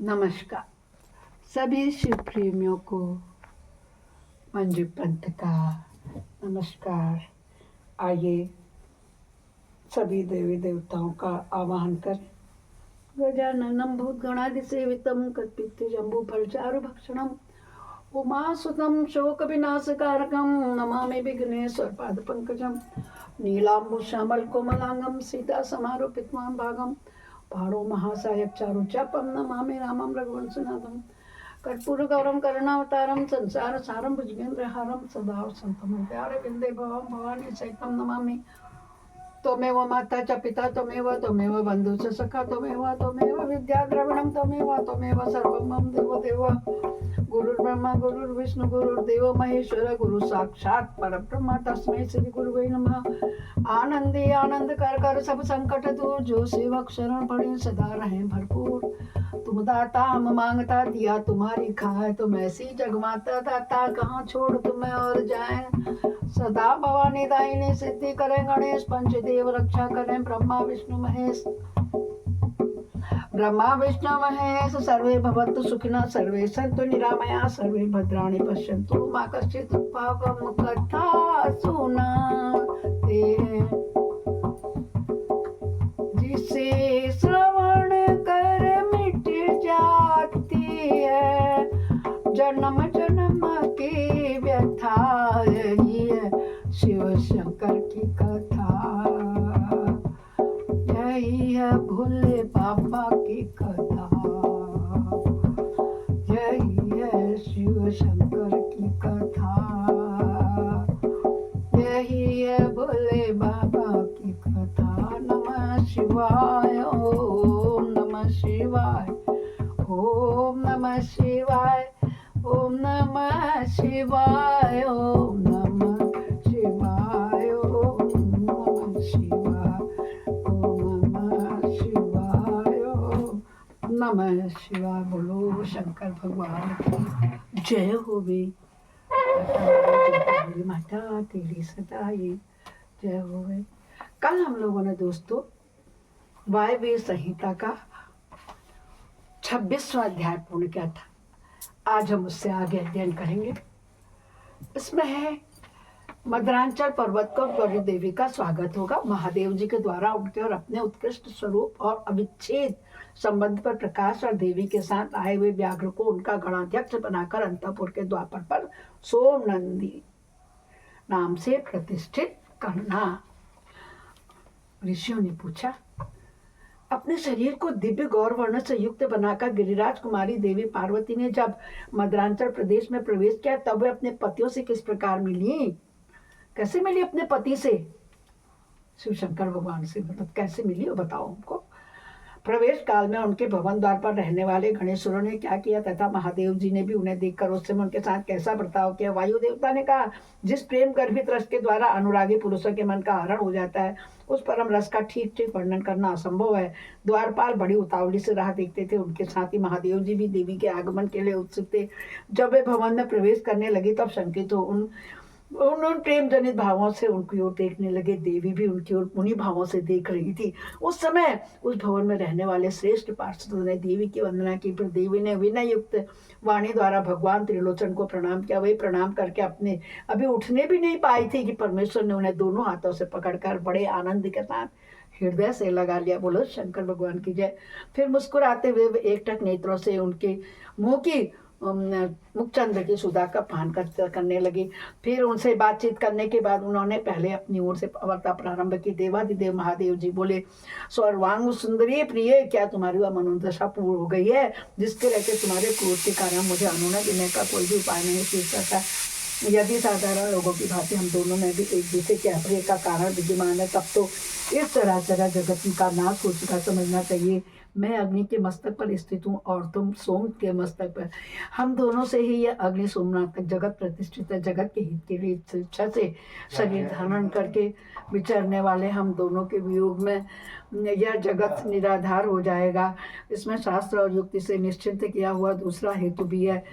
नमस्कार सभी शिव प्रेमियों को मंजू पंत का नमस्कार। आइए सभी देवी देवताओं का आवाहन कर गजाननं भूतगणाधिसेवितं कल्पितजम्बूफलचारुभक्षणम् उमासुतं शोकविनाशकारकं नमामि विघ्नेश्वरपादपङ्कजं नीलाम्बुश्यामलकोमलांगं सीतासमारोपित्वां भागं पाणो महासायक चारुचापं नमामि रामं रघुवंशनाथं कर्पूरगौरं करुणावतारं संसारसारं भुजगेन्द्रहारं सदा वसन्तं प्यारविन्दे भवं भवानी सहितं नमामि। त्वमेव माता च पिता त्वमेव बन्धु च सखा त्वमेव विद्या द्रविणं त्वमेव सर्वं मम देवदेव गुरुर्ब्रह्मा गुरुर्विष्णु गुरुर्देव महेश्वर गुरु साक्षात् परब्रह्म तस्मै श्री गुरुवे नमः। आनंदी आनंद कर सब संकट दूर जो सेवक शरण पड़े सदा रहे भरपूर। तुम दाता हम मांगता दिया तुम्हारी खाए तुम ऐसी जगमाता दाता कहाँ छोड़ तुम्हें और जाए। सदा भवानी दायिनी सिद्धि करें गणेश पंचदेव रक्षा करें ब्रह्मा विष्णु महेश सर्वे भवन्तु सुखिनः सर्वे सन्तु निरामया सर्वे भद्राणि पश्यन्तु मा कश्चित् पापं कथा सुनाते हैं जिसे श्रवण कर मिट जाती है जन्म जन्म की व्यथा यही है शिव शंकर की कथा यही है भोले बाबा की कथा यही है शिव शंकर की कथा यही है भोले बाबा की कथा। नमः शिवाय ओम नमः शिवाय ओम नमः शिवाय ओम नमः शिवाय ओम नमः शिवाय ओम नमः शिवाय नमः शिवाय। बोलो शंकर भगवान की जय हो वे माता तेरी सदा ये जय हो वे। कल हम लोगों ने दोस्तों वायव्य संहिता का 26वां अध्याय पूर्ण किया था। आज हम उससे आगे अध्ययन करेंगे। इसमें है मदरांचल पर्वत को गौरी देवी का स्वागत होगा। महादेव जी के द्वारा उनके और अपने उत्कृष्ट स्वरूप और अविच्छेद संबंध पर प्रकाश और देवी के साथ आए हुए व्याघ्र को उनका गणाध्यक्ष बनाकर अंतपुर के द्वापर पर सोमनंदी नाम से प्रतिष्ठित करना। ऋषियों ने पूछा, अपने शरीर को दिव्य गौर वर्ण से युक्त बनाकर गिरिराज कुमारी देवी पार्वती ने जब मदरांचल प्रदेश में प्रवेश किया तब वे अपने पतियों से किस प्रकार मिली? कैसे मिली अपने पति से? शिव शंकर भगवान से, मतलब कैसे मिली वो बताओ हमको। प्रवेश काल में उनके भवन द्वार पर रहने वाले गणेश्वरों ने क्या किया तथा महादेव जी ने भी उन्हें देखकर उस समय उनके साथ कैसा बर्ताव किया? वायु देवता ने कहा, जिस प्रेम गर्भित रस के द्वारा अनुरागी पुरुषों के मन का हरण हो जाता है उस परम रस का ठीक ठीक वर्णन करना असंभव है। द्वारपाल बड़ी उतावली से राह देखते थे। उनके साथ ही महादेव जी भी देवी के आगमन के लिए उत्सुक थे। जब वे भवन में प्रवेश करने लगे तब शंकित हो उन प्रेम जनित भावों से उनकी ओर देखने लगे। देवी भी उनकी ओर उन्हीं भावों से देख रही थी। उस समय उस भवन में रहने वाले श्रेष्ठ पार्षदों ने देवी की वंदना की, पर देवी ने विनय युक्त वाणी द्वारा भगवान त्रिलोचन को प्रणाम किया। वही प्रणाम करके अपने अभी उठने भी नहीं पाई थी कि परमेश्वर ने उन्हें दोनों हाथों से पकड़कर बड़े आनंद के साथ हृदय से लगा लिया। बोलो शंकर भगवान की जय। फिर मुस्कुराते हुए एकटक नेत्रों से उनके मुंह की मुखचंद्र की सुधा का पान करने लगी। फिर उनसे बातचीत करने के बाद उन्होंने पहले अपनी ओर से वार्ता प्रारंभ की। देवादिदेव महादेव जी बोले, सर्वांग सुंदरी प्रिय, क्या तुम्हारी वह मनोदशा पूर्ण हो गई है जिसके रहते तुम्हारे क्रोध के कारण मुझे अनुनय देने का कोई भी उपाय नहीं सूझ सकता? यदि साधारण लोगों की भांति हम दोनों में भी एक दूसरे के अप्रिय का कारण विद्यमान है तब तो इस चराचर जगत का नाश हो चुका समझना चाहिए। मैं अग्नि के मस्तक पर स्थित हूँ और तुम सोम के मस्तक पर। हम दोनों से ही यह अग्नि सोमनाथ तक जगत प्रतिष्ठित है। जगत के हित के लिए इच्छा से शरीर धारण करके विचरने वाले हम दोनों के वियोग में यह जगत निराधार हो जाएगा। इसमें शास्त्र और युक्ति से निश्चिंत किया हुआ दूसरा हेतु भी है।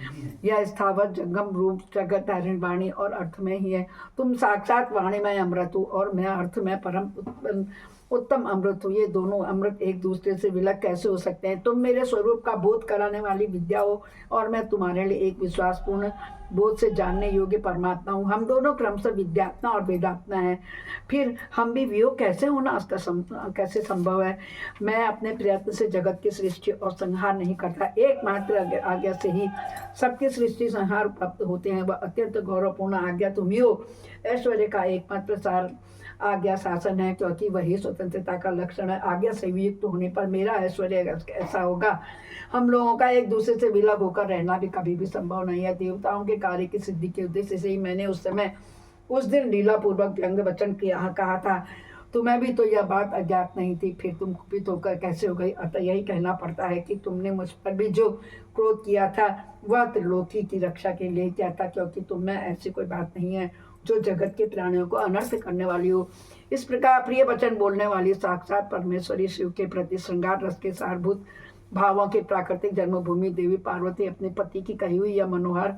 यह स्थावर जंगम रूप जगत धारण वाणी और अर्थ में ही है। तुम साक्षात वाणी में अमृत हो और मैं अर्थ में परम उत्पन्न उत्तम अमृत हो। ये दोनों अमृत एक दूसरे से विलग कैसे हो सकते हैं? तुम मेरे स्वरूप का बोध कराने वाली विद्या हो और मैं तुम्हारे लिए एक विश्वासपूर्ण बोध से जानने योग्य परमात्मा हूँ। हम दोनों क्रमशः विद्यात्मा और वेदात्मा हैं, फिर हम भी वियोग कैसे होना, उसका कैसे संभव है? मैं अपने प्रयत्न से जगत की सृष्टि और संहार नहीं करता, एकमात्र आज्ञा से ही सबकी सृष्टि संहार प्राप्त होते हैं। वह अत्यंत गौरवपूर्ण आज्ञा तुम ही हो। ऐश्वर्य का एकमात्र सार आज्ञा शासन है, क्योंकि वही स्वतंत्रता का लक्षण है। आज्ञा से युक्त होने पर मेरा ऐश्वर्य ऐसा होगा। हम लोगों का एक दूसरे से विलग होकर रहना भी कभी भी संभव नहीं है। देवताओं के कार्य की सिद्धि के उद्देश्य से ही मैंने उस दिन लीला पूर्वक व्यंग वचन कहा था। तुम्हें भी तो यह बात अज्ञात नहीं थी, फिर तुम कुपित होकर कैसे हो गई? अतः यही कहना पड़ता है कि तुमने मुझ पर भी जो क्रोध किया था वह त्रिलोकी की रक्षा के लिए किया था, क्योंकि तुम में ऐसी कोई बात नहीं है जो जगत के प्राणियों को अनर्थ करने वाली हो। इस प्रकार प्रिय वचन बोलने वाली साक्षात परमेश्वरी शिव के प्रति श्रृंगार रस के सारभूत भावों की प्राकृतिक जन्मभूमि देवी पार्वती अपने पति की कही हुई यह मनोहर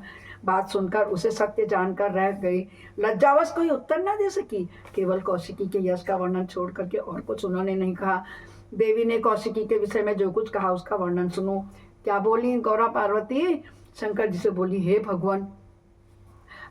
बात सुनकर उसे सत्य जानकर रह गई। लज्जावश कोई उत्तर न दे सकी। केवल कौशिकी के यश का वर्णन छोड़ करके और कुछ उन्होंने नहीं कहा। देवी ने कौशिकी के विषय में जो कुछ कहा उसका वर्णन सुनो। क्या बोली गौरा पार्वती? शंकर जी से बोली, हे भगवान,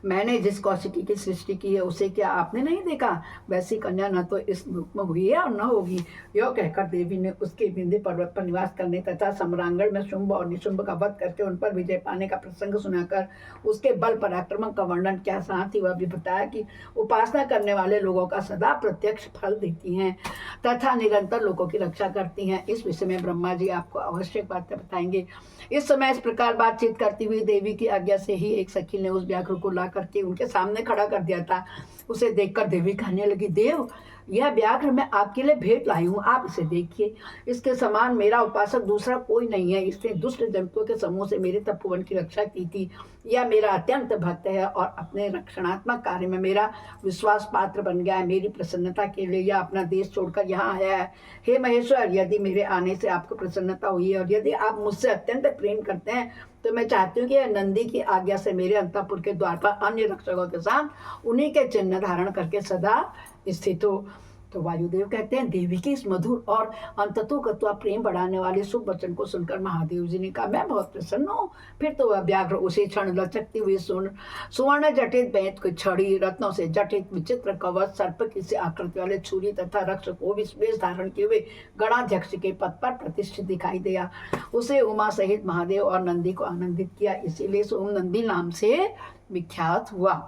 मैंने जिस कौशिकी की सृष्टि की है उसे क्या आपने नहीं देखा? वैसी कन्या न तो इस रूप में हुई है और न होगी। यह कहकर देवी ने उसके विंध्य पर्वत पर निवास करने तथा सम्रांगण में शुंभ और निशुंभ का वध करके उन पर विजय पाने का प्रसंग सुनाकर उसके बल पराक्रम का वर्णन किया। साथ ही वह भी बताया कि उपासना करने वाले लोगों का सदा प्रत्यक्ष फल देती हैं तथा निरंतर लोगों की रक्षा करती हैं। इस विषय में ब्रह्मा जी आपको आवश्यक बातें बताएंगे। इस समय इस प्रकार बातचीत करती हुई देवी की आज्ञा से ही एक सखी ने उस व्याघ्र को ला करके उनके सामने खड़ा कर दिया था। उसे देखकर देवी कहने लगी, देव, यह व्याघ्र मैं आपके लिए भेंट लाई हूँ, आप इसे देखिए। इसके समान मेरा उपासक दूसरा कोई नहीं है। इसने दुष्ट जंतुओं के समूह से मेरे तपोवन की रक्षा की थी। यह मेरा अत्यंत भक्त है और अपने रक्षणात्मक कार्य में मेरा विश्वास पात्र बन गया है। मेरी प्रसन्नता के लिए यह अपना देश छोड़कर यहाँ आया है। हे महेश्वर, यदि मेरे आने से आपको प्रसन्नता हुई है और यदि आप मुझसे अत्यंत प्रेम करते हैं तो मैं चाहती हूँ कि नंदी की आज्ञा से मेरे अंतःपुर के द्वार पर अन्य रक्षकों के साथ उन्हीं के चिन्ह धारण करके सदा स्थित हो। तो वायुदेव कहते हैं, देवी की इस मधुर और अंततोगत्वा प्रेम बढ़ाने वाले शुभ वचन को सुनकर महादेव जी ने कहा, मैं बहुत प्रसन्न हूँ। फिर तो वह व्याघ्र उसी क्षण लचकती हुई सुवर्ण जटित बैंत की छड़ी, रत्नों से जटित विचित्र कवच, सर्प की सी आकृति वाले छुरी तथा रक्ष को विशेष धारण किए हुए गणाध्यक्ष के पद पर प्रतिष्ठित दिखाई दिया। उसे उमा सहित महादेव और नंदी को आनंदित किया, इसीलिए सोम नंदी नाम से विख्यात हुआ।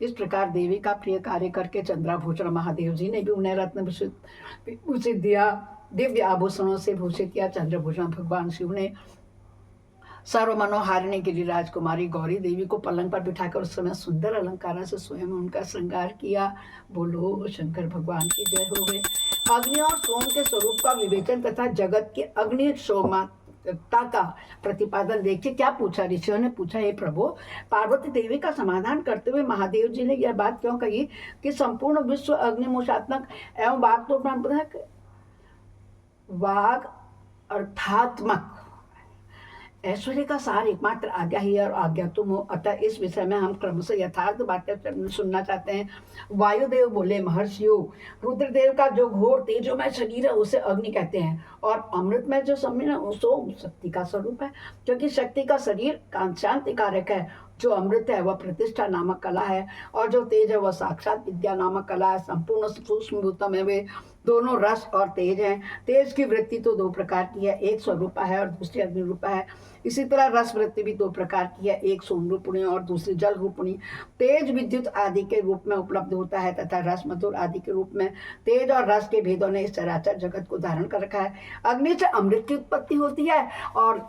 इस प्रकार देवी का प्रिय कार्य करके चंद्राभूषण महादेव जी ने भी उन्हें रत्न भूषित दिया, दिव्य आभूषणों से भूषित किया। चंद्रभूषण भगवान शिव ने सर्व मनोहारिणी गिरिराज कुमारी गौरी देवी को पलंग पर बिठाकर उस समय सुंदर अलंकारों से स्वयं उनका श्रृंगार किया। बोलो शंकर भगवान की जय हो गए। अग्नि और सोम के स्वरूप का विवेचन तथा जगत के अग्नि सोमा का प्रतिपादन देखिए। क्या पूछा ऋषियों ने पूछा, हे प्रभु, पार्वती देवी का समाधान करते हुए महादेव जी ने यह बात क्यों कही कि संपूर्ण विश्व अग्निमोषात्मक एवं वाग अर्थात्मक ऐश्वर्य का सार एकमात्र आज्ञा ही है और आज्ञा तुम हो। अतः इस विषय में हम क्रमशः यथार्थ बातें सुनना चाहते हैं। वायुदेव बोले, महर्षियों, रुद्रदेव का जो घोर तेजोमय शरीर है उसे अग्नि कहते हैं और अमृत में जो सम्मिलन है उसको शक्ति का स्वरूप है, क्योंकि शक्ति का शरीर शांति कारक है। जो अमृत है वह प्रतिष्ठा नामक कला है और जो तेज है वह साक्षात विद्या नामक कला है। संपूर्ण सूक्ष्म भूतम है वे दोनों रस और तेज हैं। तेज की वृत्ति तो दो प्रकार की है, एक स्वरूपा है और दूसरी अग्निरूपा है। इसी तरह रस वृत्ति भी दो प्रकार की है, एक सोम रूपिणी और दूसरी जल रूपिणी। तेज विद्युत आदि के रूप में उपलब्ध होता है तथा रस मधुर आदि के रूप में। तेज और रस के भेदों ने इस चराचर जगत को धारण कर रखा है। अग्नि से अमृत की उत्पत्ति होती है और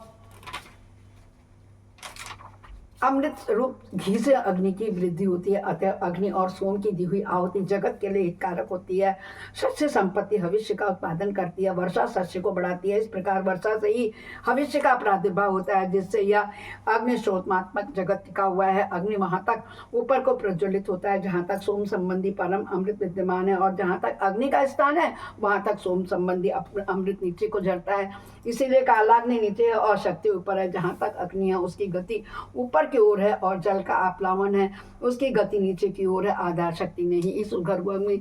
अमृत रूप घी से अग्नि की वृद्धि होती है। अतः अग्नि और सोम की दी हुई आहुति जगत के लिए हितकारक होती है। शस्य संपत्ति भविष्य का उत्पादन करती है, वर्षा शस्य को बढ़ाती है। इस प्रकार वर्षा से ही भविष्य का प्रादुर्भाव होता है, जिससे यह अग्निशोत्मात्मक जगत टिका हुआ है। अग्नि वहां तक ऊपर को प्रज्वलित होता है जहां तक सोम संबंधी परम अमृत विद्यमान है और जहां तक अग्नि का स्थान है वहां तक सोम संबंधी अमृत नीचे को झरता है। इसीलिए कालाग्नि नीचे है और शक्ति ऊपर है। जहां तक अग्नि है उसकी गति ऊपर की ओर है और जल का आप्लावन है, उसकी गति नीचे की ओर है। आधार शक्ति ने ही इस गर्भग्नि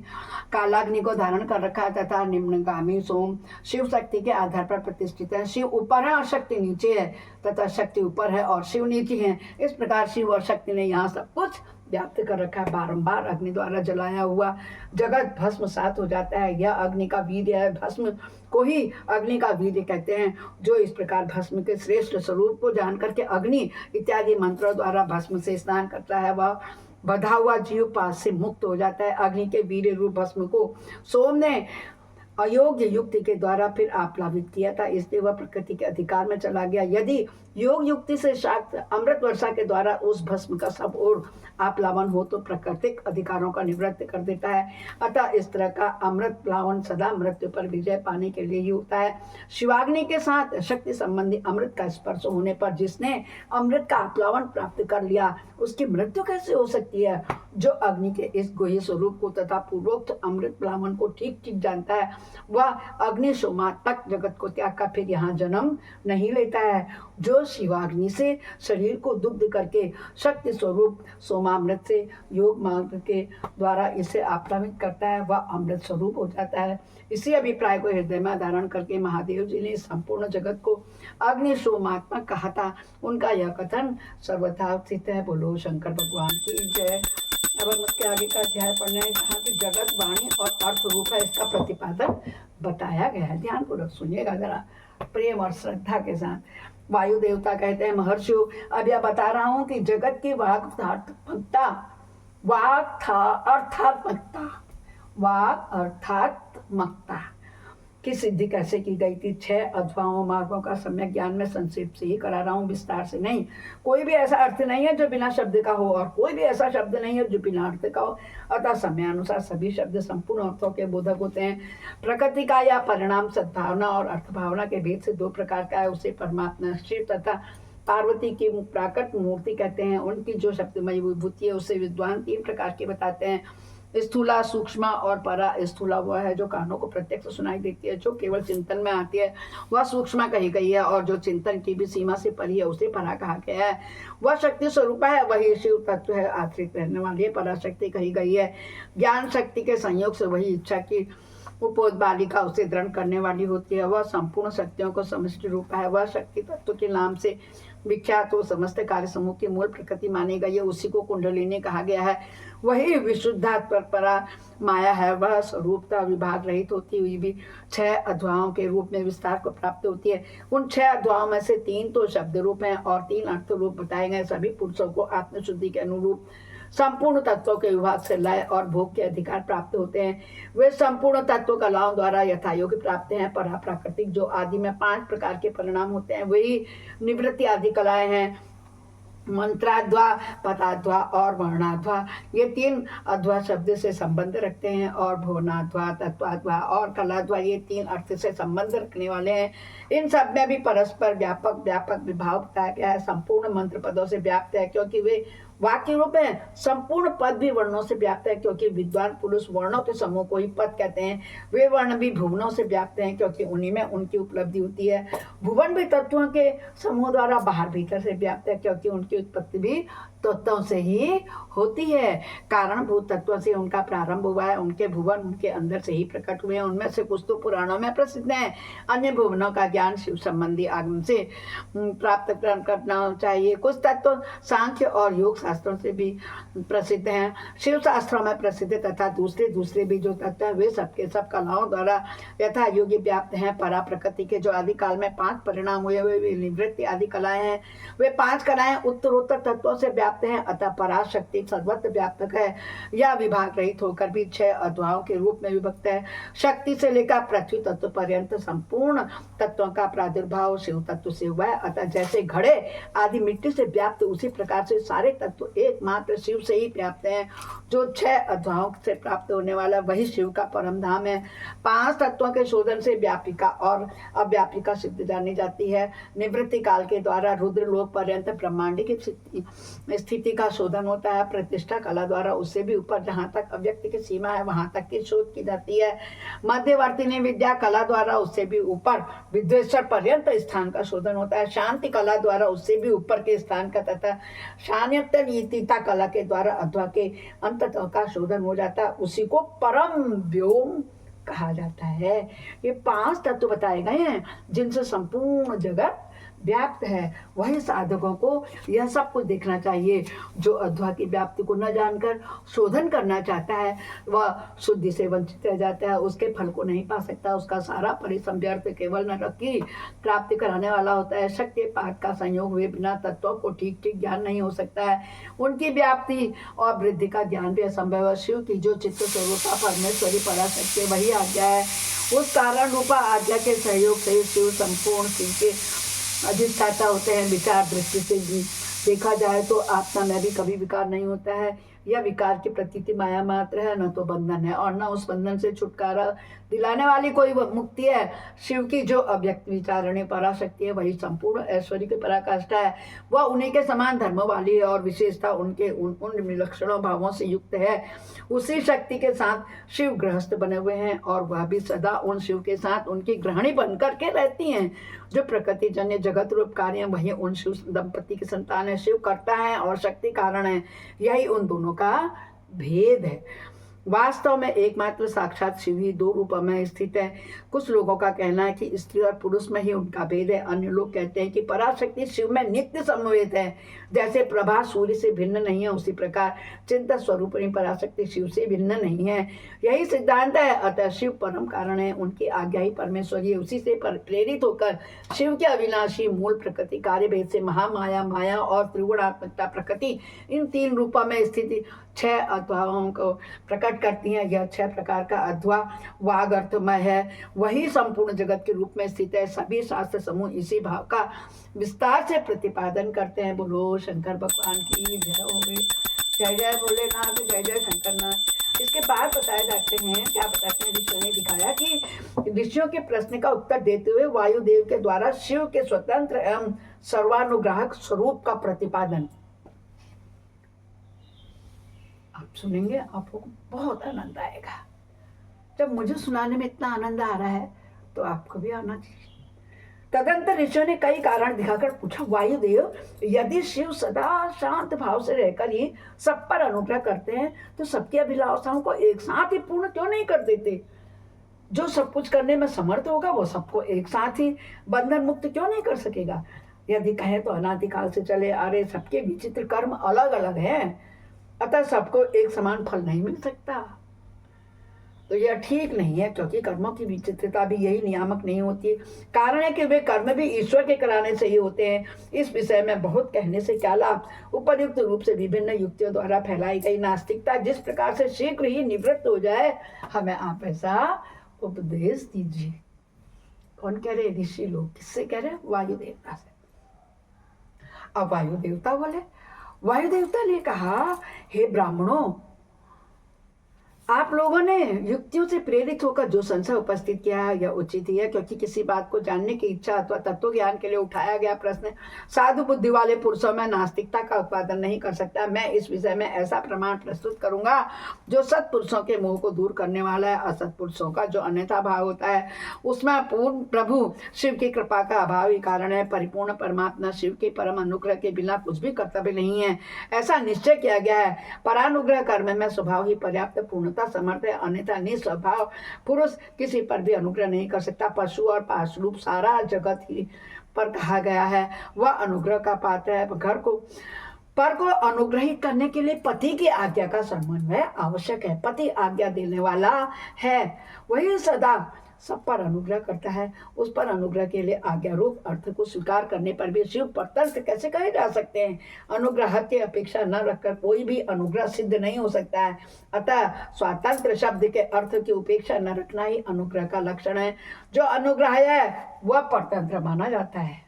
कालाग्नि को धारण कर रखा है तथा निम्नगामी सोम शिव शक्ति के आधार पर प्रतिष्ठित है। शिव ऊपर है और शक्ति नीचे है तथा शक्ति ऊपर है और शिव नीचे है। इस प्रकार शिव और शक्ति ने यहाँ सब कुछ व्याप्त कर रखा है। बारंबार अग्नि द्वारा जलाया हुआ जगत भस्म सात हो जाता है। यह अग्नि का वीर्य है। भस्म को ही अग्नि का वीर्य कहते हैं। जो इस प्रकार भस्म के श्रेष्ठ स्वरूप को जान करके अग्नि इत्यादि मंत्रों द्वारा भस्म से स्नान करता है, वह बधा हुआ जीव पास से मुक्त हो जाता है। अग्नि के वीर्य रूप भस्म को सोम ने अयोग्य युक्ति के द्वारा फिर आप्लावित किया था, इसलिए वह प्रकृति के अधिकार में चला गया। यदि योग युक्ति से शाक्त अमृत वर्षा के द्वारा उस भस्म का सब और आप्लावन हो तो प्राकृतिक अधिकारों का निवृत्त कर देता है। अतः इस तरह का अमृत प्लावन सदा मृत्यु पर विजय पाने के लिए ही होता है। शिवाग्नि के साथ शक्ति संबंधी अमृत का स्पर्श होने पर जिसने अमृत का आप्लावन प्राप्त कर लिया उसकी मृत्यु कैसे हो सकती है? जो अग्नि के इस गुह्य स्वरूप को तथा पूर्वोक्त अमृत प्लावन को ठीक ठीक जानता है वह अग्नि सोमात्मक जगत को त्याग कर फिर यहाँ जन्म नहीं लेता है। जो शिवाग्नि से शरीर को दुग्ध करके शक्ति स्वरूप सोमामृत से योग मार्ग के द्वारा इसे आप्लावित करता है वह अमृत स्वरूप हो जाता है। इसी अभिप्राय को हृदय में धारण करके महादेव जी ने संपूर्ण जगत को अग्नि सोमात्मक कहा था। उनका यह कथन सर्वथा स्थित है। बोलो शंकर भगवान की जय। अब हम उसके आगे का अध्याय पढ़ना है जहाँ की जगत वाणी और अर्थ रूप है इसका प्रतिपादन बताया गया है। ध्यानपूर्वक सुनिएगा जरा प्रेम और श्रद्धा के साथ। वायु देवता कहते हैं महर्षियों अब यह बता रहा हूं कि जगत की अर्थात्मकता की सिद्धि कैसे की गई थी। 6 अध्वाओं मार्गों का सम्यक ज्ञान में संक्षेप से ही करा रहा हूँ, विस्तार से नहीं। कोई भी ऐसा अर्थ नहीं है जो बिना शब्द का हो और कोई भी ऐसा शब्द नहीं है जो बिना अर्थ का हो। अतः समयानुसार सभी शब्द संपूर्ण अर्थों के बोधक होते हैं। प्रकृति का या परिणाम सद्भावना और अर्थभावना के भेद से 2 प्रकार का है। उसे परमात्मा शिव तथा पार्वती की प्राकट मूर्ति कहते हैं। उनकी जो शब्दमयी विभूति है उसे विद्वान 3 प्रकार की बताते हैं। स्थूला, सूक्ष्म और परा। स्थूला वह है जो कानों को प्रत्यक्ष सुनाई देती है, जो केवल चिंतन में आती है, वह सूक्ष्म कही गई है। और जो चिंतन की भी सीमा से परी है उसे परा कहा गया है। वह शक्ति स्वरूप है, वही शिव तत्व है, आश्रित रहने वाली है, पराशक्ति कही गई है। ज्ञान शक्ति के संयोग से वही इच्छा की उपोद बालिका उसे दृढ़ करने वाली होती है। वह संपूर्ण शक्तियों को समष्टि रूप है। वह शक्ति तत्व के नाम से विख्यात हो समस्त कार्य समूह की मूल प्रकृति मानी गई है। उसी को कुंडलिनी कहा गया है। वही विशुद्धात्मपरा माया है। वह स्वरूपता विभाग रहित होती हुई भी 6 अध्वाओं के रूप में विस्तार को प्राप्त होती है। उन 6 अध्वाओं में से 3 तो शब्द रूप हैं और 3 अर्थ रूप बताए गए। सभी पुरुषों को आत्मशुद्धि के अनुरूप संपूर्ण तत्वों के विभाग से लय और भोग के अधिकार प्राप्त होते हैं। वे संपूर्ण तत्वों कलाओं द्वारा यथायोग्य प्राप्त हैं। परा प्राकृतिक जो आदि में 5 प्रकार के परिणाम होते हैं वही निवृत्ति आदि कलाएं हैं। मंत्राध्वा, पदाध्वा और वर्णाध्वा ये 3 अध्वा शब्द से संबंध रखते हैं और भुवनाध्वा, तत्वाध्वा और कलाध्वा ये 3 अर्थ से संबंध रखने वाले हैं। इन सब में भी परस्पर व्यापक विभाव बताया गया है। संपूर्ण मंत्र पदों से व्याप्त है क्योंकि वे वाक्य रूप है। संपूर्ण पद भी वर्णों से व्याप्त है क्योंकि विद्वान पुरुष वर्णों के समूह को ही पद कहते हैं। वे वर्ण भी भुवनों से व्याप्त हैं क्योंकि उन्हीं में उनकी उपलब्धि होती है। भुवन भी तत्वों के समूह द्वारा बाहर भीतर से व्याप्त है क्योंकि उनकी उत्पत्ति भी तत्वों से ही होती है। कारणभूत तत्वों से उनका प्रारंभ हुआ है। उनके भुवन उनके अंदर से ही प्रकट हुए हैं। उनमें से कुछ तो पुराणों में प्रसिद्ध हैं। अन्य भुवनों का ज्ञान शिव संबंधी आगम से प्राप्त करना चाहिए। कुछ तत्व सांख्य और योग शास्त्रों से भी प्रसिद्ध हैं। शिव शास्त्रों में प्रसिद्ध तथा दूसरे भी जो तत्व हैं वे सबके सब कलाओं द्वारा यथा योग्य व्याप्त हैं। परा प्रकृति के जो आदि काल में 5 परिणाम हुए वे निवृत्ति आदि कलाएं हैं। वे 5 कलाएं उत्तरोत्तर तत्वों से व्याप्त हैं। अतः पराशक्ति सर्वत्र व्यापक है। यह विभाग रहित होकर भी 6 अध्वाओं के रूप में विभक्त है। शक्ति से लेकर पृथ्वी तत्व पर्यंत संपूर्ण तत्वों का प्रादुर्भाव शिव तत्व से हुआ है। अतः जैसे घड़े आदि मिट्टी से व्याप्त उसी प्रकार से सारे तत्व तत्व एकमात्र शिव से ही प्राप्त है। जो 6 अध्यायों से प्राप्त होने वाला वही शिव का परम धाम है। 5 तत्वों के शोधन से व्यापिका और अव्यापिका सिद्ध जानी जाती है। निवृत्ति काल के द्वारा रुद्र लोक पर्यंत ब्रह्मांड की स्थिति का शोधन होता है। प्रतिष्ठा कला द्वारा उससे भी ऊपर जहाँ तक अव्यक्त की सीमा है वहां तक की शोध की जाती है। मध्यवर्ती विद्या कला द्वारा उससे भी ऊपर विद्वेश्वर पर्यंत स्थान का शोधन होता है। शांति कला द्वारा उससे भी ऊपर के स्थान का तथा शान्यता कला के द्वारा अध्वा के अंत का शोधन हो जाता है। उसी को परम व्योम कहा जाता है। ये 5 तत्व बताए गए हैं जिनसे संपूर्ण जगत व्याप्त है। वही साधकों को यह सब कुछ देखना चाहिए। जो अध्वा की व्याप्ति को न जानकर शोधन करना चाहता है वह शुद्धि से वंचित रह जाता है, उसके फल को नहीं पा सकता। उसका सारा परिश्रम व्यर्थ केवल नरक की प्राप्ति कराने वाला होता है। शक्ति पाठ का संयोग हुए बिना तत्वों को ठीक ठीक ज्ञान नहीं हो सकता है। उनकी व्याप्ति और वृद्धि का ज्ञान भी असंभव है। शिव की जो चित्त स्वरूपा परमेश्वरी पराशक्ति वही आज्ञा है। उस कारण रूपा आज्ञा के सहयोग से शिव संपूर्ण शिव के अधिष्ठाता होते हैं। विचार दृष्टि से देखा जाए तो आत्मा में भी कभी विकार नहीं होता है। यह विकार की प्रतीति माया मात्र है, न तो बंधन है और न उस बंधन से छुटकारा दिलाने वाली कोई मुक्ति है। शिव की जो अव्यक्त विचारणे पराशक्ति है वही संपूर्ण ऐश्वर्य की पराकाष्ठा है। वह उन्हीं के समान धर्म वाली है और विशेषता उनके उन विलक्षणों भावों से युक्त है। उसी शक्ति के साथ शिव गृहस्थ बने हुए हैं और वह भी सदा उन शिव के साथ उनकी गृहिणी बनकर के रहती हैं। जो प्रकृति जन्य जगत रूप कार्य वही उन शिव दंपति की संतान है। शिव कर्ता है और शक्ति कारण है। यही उन दोनों का भेद है। वास्तव में एकमात्र साक्षात शिव ही 2 रूपों में स्थित है। कुछ लोगों का कहना है कि स्त्री और पुरुष में ही उनका भेद है। अन्य लोग कहते हैं कि पराशक्ति शिव में नित्य समवेत है। जैसे प्रभा सूर्य से भिन्न नहीं है उसी प्रकार चिंता स्वरूपिणी पराशक्ति शिव से भिन्न नहीं है। यही सिद्धांत है। अतः शिव परम कारण है। उनकी आज्ञा ही परमेश्वरी है। उसी से प्रेरित होकर शिव के अविनाशी मूल प्रकृति कार्य भेद से महामाया माया और त्रिगुणात्मकता प्रकृति इन 3 रूपों में स्थिति 6 अध्वाओं को प्रकट करती हैं। यह 6 प्रकार का अध्वा वाग अर्थमय है। वही संपूर्ण जगत के रूप में स्थित है। सभी शास्त्र समूह इसी भाव का विस्तार से प्रतिपादन करते हैं। बोलो शंकर भगवान की जय हो गई। जय जय भोलेनाथ, जय जय शंकरनाथ। इसके बाद बताए जाते हैं, क्या बताते हैं, ऋषियों ने दिखाया कि ऋषियों के प्रश्न का उत्तर देते हुए वायुदेव के द्वारा शिव के स्वतंत्र एवं सर्वानुग्राहक स्वरूप का प्रतिपादन आप सुनेंगे, आपको बहुत आनंद आएगा। जब मुझे सुनाने में इतना आनंद आ रहा है तो आपको भी आना चाहिए। तदंतर ऋषियों ने कई कारण दिखाकर पूछा, वायुदेव यदि शिव सदा शांत भाव से रहकर ही सब पर अनुग्रह करते हैं तो सबकी अभिलाषाओं को एक साथ ही पूर्ण क्यों नहीं कर देते? जो सब कुछ करने में समर्थ होगा वो सबको एक साथ ही बंधन मुक्त क्यों नहीं कर सकेगा? यदि कहें तो अनादिकाल से चले आ रहे सबके विचित्र कर्म अलग अलग हैं, अतः सबको एक समान फल नहीं मिल सकता। तो यह ठीक नहीं है, क्योंकि कर्मों की विचित्रता भी यही नियामक नहीं होती। कारण है कि वे कर्म भी ईश्वर के कराने से ही होते हैं। इस विषय में बहुत कहने से क्या लाभ। उपयुक्त रूप से विभिन्न युक्तियों द्वारा फैलाई गई नास्तिकता जिस प्रकार से शीघ्र ही निवृत्त हो जाए, हमें आप ऐसा उपदेश दीजिए। कौन कह रहे? ऋषि लोग। किससे कह रहे? वायु देवता से। अब वायु देवता बोले, वायु देवता ने कहा, हे ब्राह्मणों, आप लोगों ने युक्तियों से प्रेरित होकर जो संशय उपस्थित किया है यह उचित ही है, क्योंकि किसी बात को जानने की इच्छा अथवा तत्व ज्ञान के लिए उठाया गया प्रश्न साधु बुद्धि वाले पुरुषों में नास्तिकता का उत्पादन नहीं कर सकता। मैं इस विषय में ऐसा प्रमाण प्रस्तुत करूंगा जो सत्पुरुषों के मोह को दूर करने वाला है। असत्पुरुषों का जो अन्यथा भाव होता है उसमें पूर्ण प्रभु शिव की कृपा का अभाव ही कारण है। परिपूर्ण परमात्मा शिव के परम अनुग्रह के बिना कुछ भी कर्तव्य नहीं है, ऐसा निश्चय किया गया है। परानुग्रह कर्म में स्वभाव ही पर्याप्त पूर्ण समर्थ है, अन्यथा निस्वभाव पुरुष किसी पर भी अनुग्रह नहीं कर सकता। पशु और पाशरूप सारा जगत ही पर कहा गया है, वह अनुग्रह का पात्र है। पर को अनुग्रहित करने के लिए पति की आज्ञा का समन्वय आवश्यक है। पति आज्ञा देने वाला है, वही सदा सब पर अनुग्रह करता है। उस पर अनुग्रह के लिए आज्ञा रूप अर्थ को स्वीकार करने पर भी शिव परतंत्र कैसे कहे जा सकते हैं? अनुग्रह की अपेक्षा न रखकर कोई भी अनुग्रह सिद्ध नहीं हो सकता है। अतः स्वातंत्र शब्द के अर्थ की उपेक्षा न रखना ही अनुग्रह का लक्षण है। जो अनुग्रह है वह परतंत्र माना जाता है।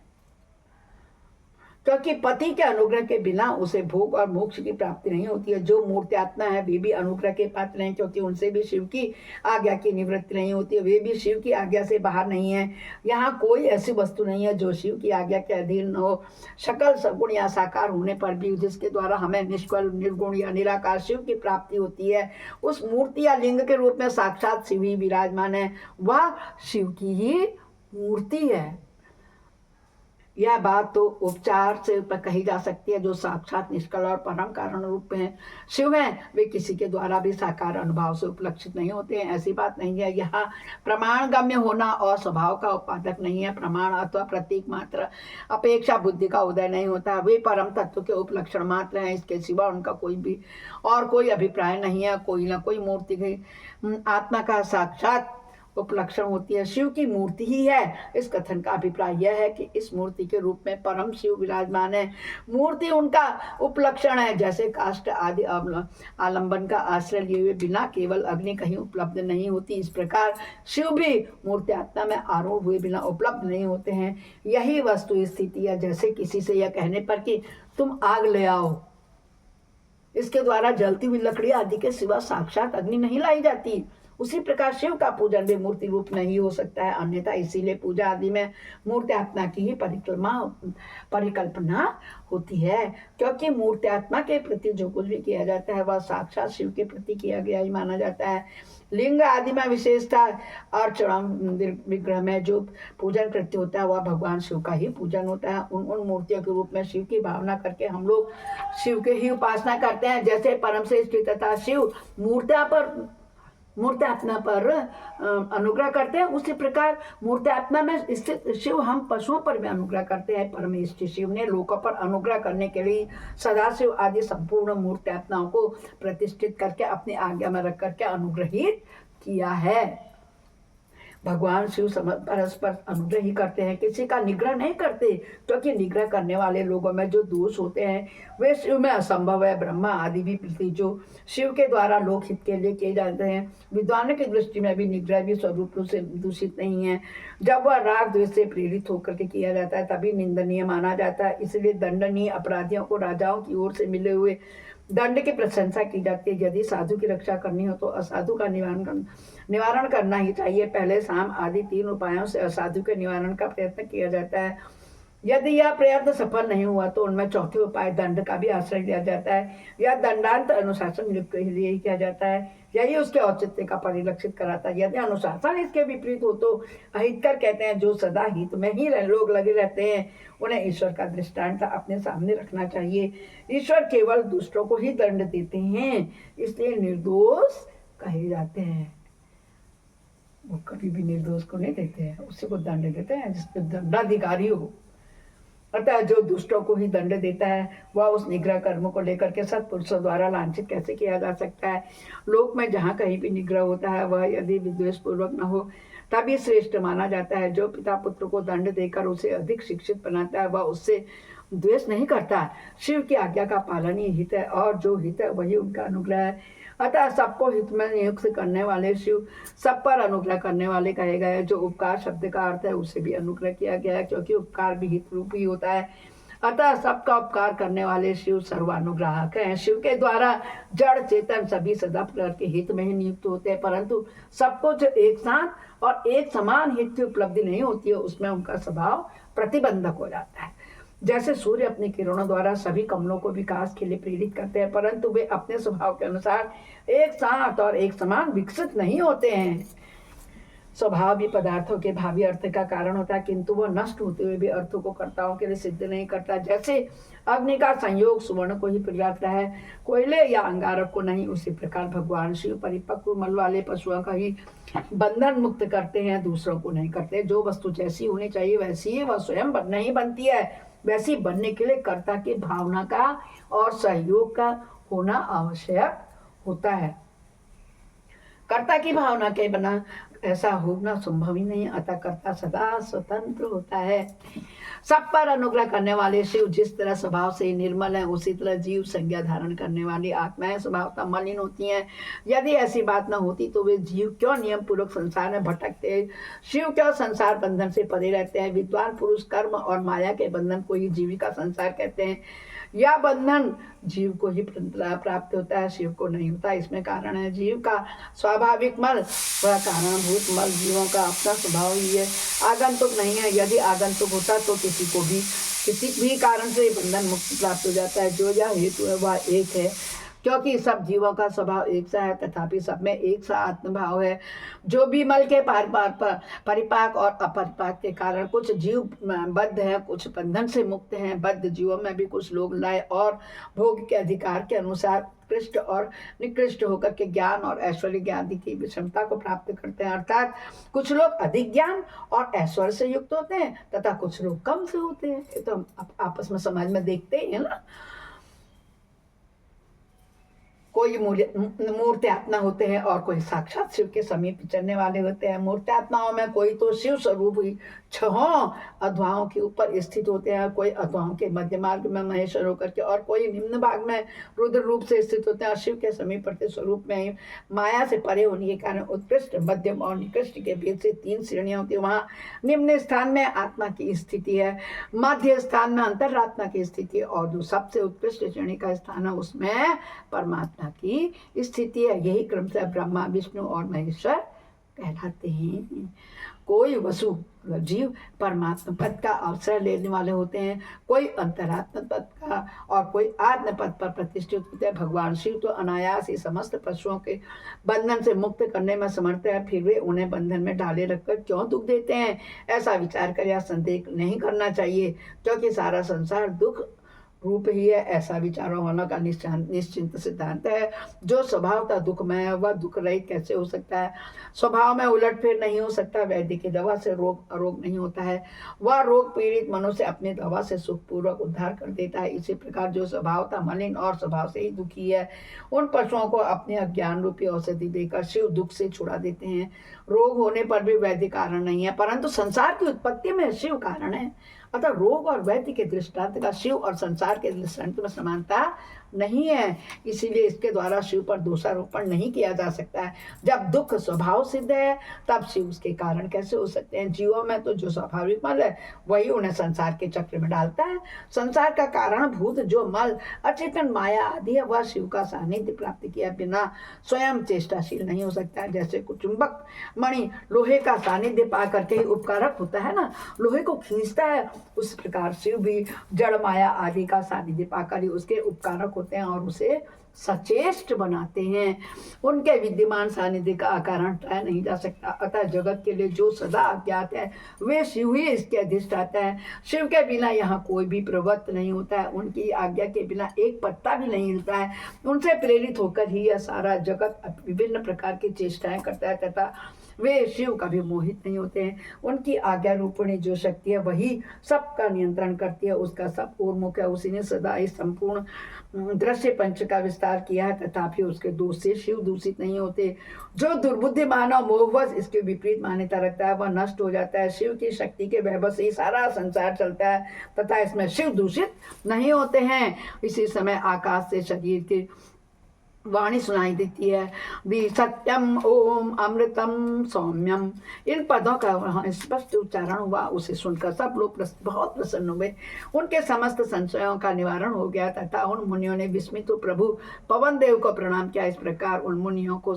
क्योंकि पति के अनुग्रह के बिना उसे भोग और मोक्ष की प्राप्ति नहीं होती है। जो मूर्त्यात्मा है वे भी अनुग्रह के पात्र नहीं, क्योंकि उनसे भी शिव की आज्ञा की निवृत्ति नहीं होती है, वे भी शिव की आज्ञा से बाहर नहीं है। यहाँ कोई ऐसी वस्तु नहीं है जो शिव की आज्ञा के अधीन न हो। सकल सगुण या साकार होने पर भी जिसके द्वारा हमें निष्कल निर्गुण या निराकार शिव की प्राप्ति होती है, उस मूर्ति या लिंग के रूप में साक्षात शिव ही विराजमान है, वह शिव की ही मूर्ति है। यह बात तो उपचार से कही जा सकती है। जो साक्षात निष्कल और परम कारण रूप में शिव हैं, वे किसी के द्वारा भी साकार अनुभव से उपलक्षित नहीं होते हैं, ऐसी बात नहीं है। यह प्रमाण गम्य होना और स्वभाव का उत्पादक नहीं है। प्रमाण अथवा प्रतीक मात्र अपेक्षा बुद्धि का उदय नहीं होता। वे परम तत्व के उपलक्षण मात्र हैं, इसके सिवा उनका कोई अभिप्राय नहीं है। कोई न कोई मूर्ति की आत्मा का साक्षात उपलक्षण होती है, शिव की मूर्ति ही है। इस कथन का अभिप्राय यह है कि इस मूर्ति के रूप में परम शिव विराजमान है। मूर्ति उनका उपलक्षण है। जैसे काष्ठ आदि आलंबन का आश्रय लिए हुए बिना केवल अग्नि कहीं उपलब्ध नहीं होती, इस प्रकार शिव भी मूर्त्यात्मा में आरूढ़ हुए बिना उपलब्ध नहीं होते हैं। यही वस्तु स्थिति है। जैसे किसी से यह कहने पर कि तुम आग ले आओ, इसके द्वारा जलती हुई लकड़ी आदि के सिवा साक्षात अग्नि नहीं लाई जाती, उसी प्रकार शिव का पूजन भी मूर्ति रूप नहीं हो सकता है। अन्यथा इसीलिए पूजा आदि में मूर्त्यात्मा की ही परिकल्पना होती है, क्योंकि मूर्त्यात्मा के प्रति जो कुछ भी किया जाता है वह साक्षात शिव के प्रति किया गया ही माना जाता है। लिंग आदि में विशेषता अर्चना विग्रह में जो पूजन कृत्य होता है वह भगवान शिव का ही पूजन होता है। उन मूर्तियों के रूप में शिव की भावना करके हम लोग शिव के ही उपासना करते हैं। जैसे परम श्रेष्ठ तथा शिव मूर्त्यात्मा पर अनुग्रह करते हैं, उसी प्रकार मूर्त्यात्मा में स्थित शिव हम पशुओं पर भी अनुग्रह करते हैं। परमेष्ठ शिव ने लोकों पर अनुग्रह करने के लिए सदाशिव आदि संपूर्ण मूर्त्यात्माओं को प्रतिष्ठित करके अपनी आज्ञा में रख करके अनुग्रहित किया है। भगवान शिव परस्पर अनुग्रह ही करते हैं, किसी का निग्रह नहीं करते, क्योंकि निग्रह करने वाले लोगों में जो दोष होते हैं वे शिव में असंभव है। ब्रह्मा आदि भी प्रति जो शिव के द्वारा लोकहित के लिए किए जाते हैं, विद्वानों की दृष्टि में भी निग्रह भी स्वरूप से दूषित नहीं है। जब वह राग द्वेष से प्रेरित होकर के किया जाता है तभी निंदनीय माना जाता है। इसलिए दंडनीय अपराधियों को राजाओं की ओर से मिले हुए दंड की प्रशंसा की जाती है। यदि साधु की रक्षा करनी हो तो असाधु का निवारण करना ही चाहिए। पहले शाम आदि 3 उपायों से असाधु के निवारण का प्रयत्न किया जाता है। यदि यह प्रयत्न सफल नहीं हुआ तो उनमें चौथे उपाय दंड का भी आश्रय लिया जाता है। यह दंडांत अनुशासन के लिए ही किया जाता है, यही उसके औचित्य का परिलक्षित कराता है। यदि अनुशासन इसके विपरीत हो तो अहितकर कहते हैं। जो सदा हित में ही लोग लगे रहते हैं उन्हें ईश्वर का दृष्टांत अपने सामने रखना चाहिए। ईश्वर केवल दुष्टों को ही दंड देते हैं, इसलिए निर्दोष कहे जाते हैं। वो कभी भी निर्दोष को नहीं देते हैं, उसी को दंड देते हैं जिसपे दंडाधिकारी हो। अतः जो दुष्टों को ही दंड देता है वह उस निग्रह कर्म को लेकर के सत्पुरुषों द्वारा लांछित कैसे किया जा सकता है। लोक में जहाँ कहीं भी निग्रह होता है वह यदि विद्वेष पूर्वक न हो तभी श्रेष्ठ माना जाता है। जो पिता पुत्र को दंड देकर उसे अधिक शिक्षित बनाता है वह उससे द्वेष नहीं करता। शिव की आज्ञा का पालन ही हित है, और जो हित है वही उनका अनुग्रह है। अतः सबको हित में नियुक्त करने वाले शिव सब पर अनुग्रह करने वाले कहे गए। जो उपकार शब्द का अर्थ है उसे भी अनुग्रह किया गया है, क्योंकि उपकार भी हित रूपी होता है। अतः सबका उपकार करने वाले शिव सर्वानुग्राहक हैं। शिव के द्वारा जड़ चेतन सभी सदा प्रकार के हित में ही नियुक्त होते हैं, परंतु सबको जो एक साथ और एक समान हित की उपलब्धि नहीं होती है उसमें उनका स्वभाव प्रतिबंधक हो जाता है। जैसे सूर्य अपनी किरणों द्वारा सभी कमलों को विकास के लिए प्रेरित करते हैं, परंतु वे अपने स्वभाव के अनुसार एक साथ और एक समान विकसित नहीं होते हैं। स्वभाव भी पदार्थों के भावी अर्थ का कारण होता है, किंतु वह नष्ट होते हुए भी अर्थों को कर्ताओं के लिए सिद्ध नहीं करता। जैसे अग्नि का संयोग सुवर्ण को ही पिघलाता है, कोयले या अंगारक को नहीं, उसी प्रकार भगवान शिव परिपक्व मल वाले पशुओं का ही बंधन मुक्त करते हैं, दूसरों को नहीं करते। जो वस्तु जैसी होनी चाहिए वैसी ही वह स्वयं नहीं बनती है, वैसी बनने के लिए कर्ता की भावना का और सहयोग का होना आवश्यक होता है। कर्ता की भावना के ऐसा होना संभव ही नहीं, अतः कर्ता सदा स्वतंत्र होता है। सब पर अनुग्रह करने वाले शिव जिस तरह स्वभाव से निर्मल है, उसी तरह जीव संज्ञा धारण करने वाली आत्माएं स्वभावतः मलिन होती हैं। यदि ऐसी बात न होती तो वे जीव क्यों नियम पूर्वक संसार में भटकते, शिव क्यों संसार बंधन से परे रहते हैं। विद्वान पुरुष कर्म और माया के बंधन को ही जीविका संसार कहते हैं। यह बंधन जीव को ही प्राप्त होता है, शिव को नहीं होता। इसमें कारण है जीव का स्वाभाविक मल, वह कारणभूत मल जीवों का अपना स्वभाव ही है, आगंतुक नहीं है। यदि आगंतुक होता तो किसी भी कारण से बंधन मुक्ति प्राप्त हो जाता है। जो यह हेतु है वह एक है, क्योंकि सब जीवों का स्वभाव एक सा है, तथापि सब में एक सा आत्मभाव है। जो भी मल के परिपाक और अपरिपाक के कारण कुछ जीव बद्ध हैं, कुछ बंधन से मुक्त हैं। बद्ध जीवों में भी कुछ लोग लय और भोग के अधिकार के अनुसार उत्कृष्ट और निकृष्ट होकर के ज्ञान और ऐश्वर्य ज्ञान की विषमता को प्राप्त करते हैं। अर्थात कुछ लोग अधिक ज्ञान और ऐश्वर्य से युक्त होते हैं तथा कुछ लोग कम से होते हैं। ये तो हम आपस में समाज में देखते ही है ना। कोई मूर्त्यात्मा होते हैं और कोई साक्षात शिव के समीप चलने वाले होते हैं। मूर्त्यात्माओं में कोई तो शिव स्वरूप ही छहों अध्वाओं के ऊपर स्थित होते हैं, कोई अध्वाओं के मध्य मार्ग में महेश्वर होकर के, और कोई निम्न भाग में रुद्र रूप से स्थित होते हैं। और शिव के समीप प्रति स्वरूप में ही माया से परे होने के कारण उत्कृष्ट, मध्यम और निकृष्ट के भेद से 3 श्रेणियां होती है। वहाँ निम्न स्थान में आत्मा की स्थिति है, मध्य स्थान में अंतरात्मा की स्थिति है, और जो सबसे उत्कृष्ट श्रेणी का स्थान है उसमें परमात्मा की स्थिति है। यही क्रम से ब्रह्मा, विष्णु और महेश्वर कहलाते हैं। कोई वसु जीव परमात्मा पद का अवसर लेने वाले होते हैं, कोई अंतरात्मा पद का और कोई आत्म पद पर प्रतिष्ठित होते हैं। भगवान शिव तो अनायास ही समस्त पशुओं के बंधन से मुक्त करने में समर्थ है, फिर वे उन्हें बंधन में डाले रखकर क्यों दुख देते हैं, ऐसा विचार कर या संदेह नहीं करना चाहिए, क्योंकि सारा संसार दुख रूप ही है। ऐसा विचारों होना का निश्चिंत सिद्धांत है। जो स्वभावतः दुखमय है वह दुख रहित कैसे हो सकता है। स्वभाव में उलटफेर नहीं हो सकता। वैद्य की दवा से रोग नहीं होता है, वह रोग पीड़ित मनुष्य अपनी दवा से सुखपूर्वक उद्धार कर देता है। इसी प्रकार जो स्वभावतः मलिन और स्वभाव से ही दुखी है, उन पशुओं को अपने अज्ञान रूपी औषधि देकर शिव दुख से छुड़ा देते हैं। रोग होने पर भी वैद्य कारण नहीं है, परंतु संसार की उत्पत्ति में शिव कारण है। अतः रोग और वैद्य के दृष्टांत का शिव और संसार के दृष्टांत में समानता नहीं है, इसीलिए इसके द्वारा शिव पर दोषारोपण नहीं किया जा सकता है। जब दुख स्वभाव सिद्ध है तब शिव उसके कारण कैसे हो सकते हैं। जीवों में तो जो स्वाभाविक मल है वही उन्हें संसार के चक्र में डालता है। संसार का कारण भूत जो मल, अचेतन माया आदि है, वह शिव का सानिध्य प्राप्त किया बिना स्वयं चेष्टाशील नहीं हो सकता। जैसे चुंबक मणि लोहे का सानिध्य पा करके ही उपकारक होता है ना, लोहे को खींचता है, उस प्रकार शिव भी जड़ माया आदि का सानिध्य पाकर ही उसके उपकारक होते हैं और उसे सचेष्ट बनाते हैं। उनके विद्यमान सानिध्य का अकारण टाया नहीं जा सकता। अतः जगत के लिए जो सदा अज्ञात है वे शिव ही इसके अधिष्ठाता है। शिव के बिना यहाँ कोई भी प्रवृत्त नहीं होता है, उनकी आज्ञा के बिना एक पत्ता भी नहीं हिलता है। उनसे प्रेरित होकर ही यह सारा जगत विभिन्न प्रकार की चेष्टाएं करता है तथा वे शिव कभी मोहित नहीं होते हैं। उनकी आज्ञा रूपिणी जो शक्ति है वही सबका नियंत्रण करती है, उसका सब उन्मुख है। उसी ने सदा इस संपूर्ण दृश्य पंच का विस्तार किया है, तथापि उसके दोष से शिव दूषित नहीं होते। जो दुर्बुद्धि मानव मोहवश इसके विपरीत मान्यता रखता है वह नष्ट हो जाता है। शिव की शक्ति के वैभव से ही सारा संसार चलता है तथा इसमें शिव दूषित नहीं होते हैं। इसी समय आकाश से शरीर की वाणी सुनाई देती है, वी सत्यम ओम अमृतम सौम्यम। इन पदों का वहाँ स्पष्ट उच्चारण हुआ, उसे सुनकर सब लोग बहुत प्रसन्न हुए। उनके समस्त संशयों का निवारण हो गया तथा उन मुनियों ने विस्मित प्रभु पवन देव को प्रणाम किया। इस प्रकार उन मुनियों को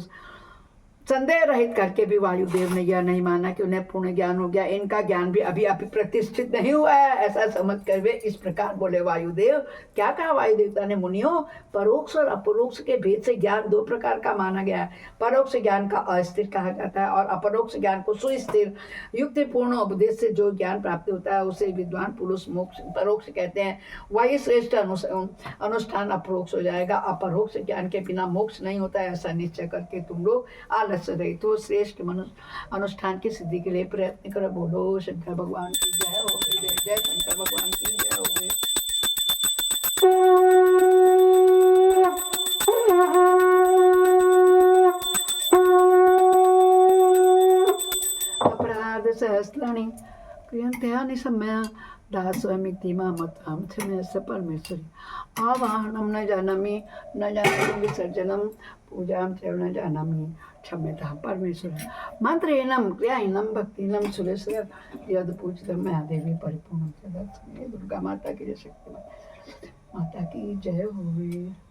संदेह रहित करके भी वायुदेव ने यह नहीं माना कि उन्हें पूर्ण ज्ञान हो गया। इनका ज्ञान भी अभी प्रतिष्ठित नहीं हुआ है, ऐसा समझ कर वे इस प्रकार बोले। वायुदेव, क्या कहा वायुदेवता ने? मुनियों, परोक्ष और अपरोक्ष के भेद से ज्ञान 2 प्रकार का माना गया है। परोक्ष ज्ञान का अस्थिर कहा जाता है और अपरोक्ष ज्ञान को सुस्थिर युक्तिपूर्ण उपदेश से जो ज्ञान प्राप्त होता है उसे विद्वान पुरुष मोक्ष परोक्ष कहते हैं। वही श्रेष्ठ अनुष्ठान अपरोक्ष हो जाएगा। अपरोक्ष ज्ञान के बिना मोक्ष नहीं होता है, ऐसा निश्चय करके तुम लोग आलस्य रहित हो श्रेष्ठ मनुष्य अनुष्ठान की सिद्धि के लिए प्रयत्न करो। बोलो शंकर भगवान की जय हो गई। जय जय शंकर भगवान की जय हो गई। सहस्राणि क्रियन्ते निशम्य दास्वामिति मामतां क्षम्यस्य परमेश्वरी। आवाहनं न जानामि, न जानामि विसर्जनं, पूजां च न जानामि, क्षम्यतां परमेश्वरी। मंत्रेणं क्रियाहीनं भक्तिहीनं सुरेश्वर यद पूजितं मया देवी परिपूर्णं सदा। दुर्गा माता की जय, शक्ति माता की जय होवे।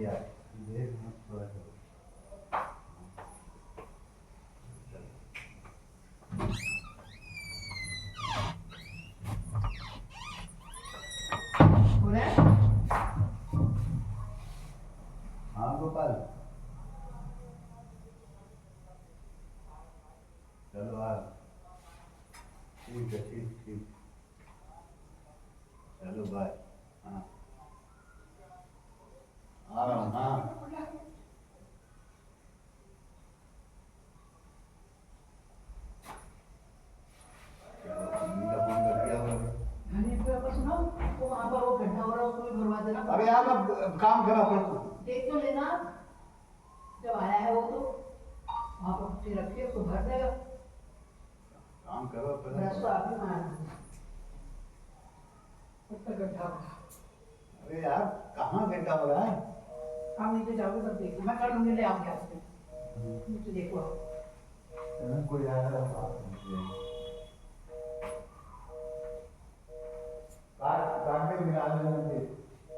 यार, देख मत थोड़ा सा। हो रहा है? हाँ गोपाल, चलो आ। ठीक है, ठीक ठीक। चलो बाय। हाँ, आ रहा हूँ। हाँ, चलो मम्मी का फोन कर दिया होगा। घने पे वापस सुनो, वो वहाँ पर वो गड्ढा हो रहा है, उसको भी भरवा देना। अबे यार अब काम करा पर तू। देख तो लेना, जब आया है वो तो वहाँ पर फिर रखिए, उसको भर देगा। काम करो ब्रश तो पहले। आप ही मारना, उसका गड्ढा होगा। अरे यार, कहाँ गड्ढा हो रहा है? आप नीचे जाओगे तब देखना, मैं कर लूंगी, ले आऊंगी आपसे। नीचे देखो आप। कोई आया है बात करते हैं। काट काट के निकाल लेंगे।